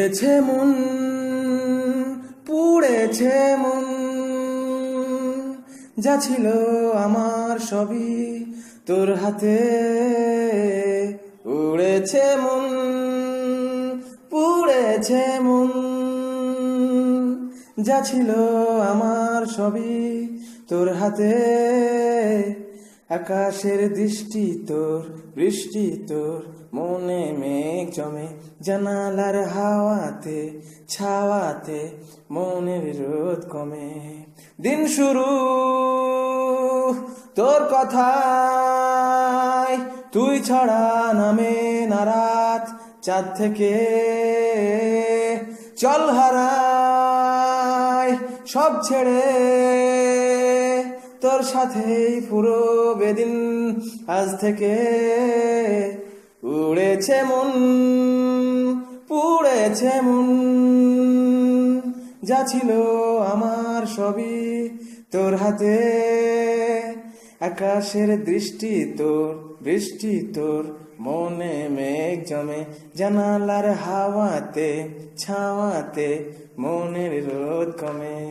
পুড়েছে মন, পুড়েছে মন, যা ছিল আমার সবই তোর হাতে। উড়েছে মন, পুড়েছে মন, যা ছিল আমার সবই তোর হাতে। আকাশের দৃষ্টি তোর, বৃষ্টি তোর, মনে মেঘ জমে, জানালার হাওয়াতে, ছাওয়াতে মনের রোদ কমে। দিন শুরু তোর কথায়, তুই ছাড়া নামে না রাত চাঁদ থেকে। চল হারাই সব ছেড়ে, তোর সাথেই পুরো বেদিন আজ থেকে। উড়েছে মন, পুড়েছে মন, যা ছিল আমার সবই তোর হাতে। আকাশের দৃষ্টি তোর, বৃষ্টি তোর, মনে মেঘ জমে, জানালার হাওয়াতে, ছাওয়াতে মনের রোদ কমে।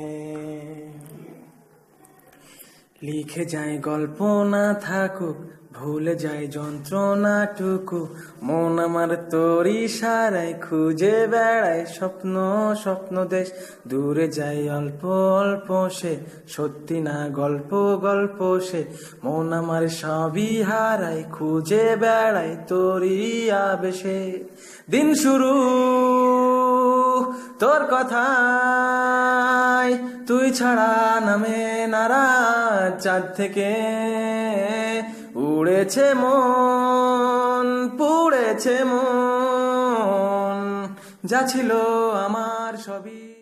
লিখে যায় গল্প না থাকুক, ভুলে যায় যন্ত্রণাটুকু, মন আমার তোর ইশারায় খুঁজে বেড়ায় স্বপ্ন, স্বপ্ন দেশ। দূরে যায় অল্প অল্প সে, সত্যি না গল্প, গল্প সে। মন আমার সবই হারায়, খুঁজে বেড়ায় তোরই আবেশে। দিন শুরু তোর কথায়, তুই ছাড়া নামে না রাত চাঁদ থেকে। উড়েছে মন, পুড়েছে মন, যা ছিল আমার সবই।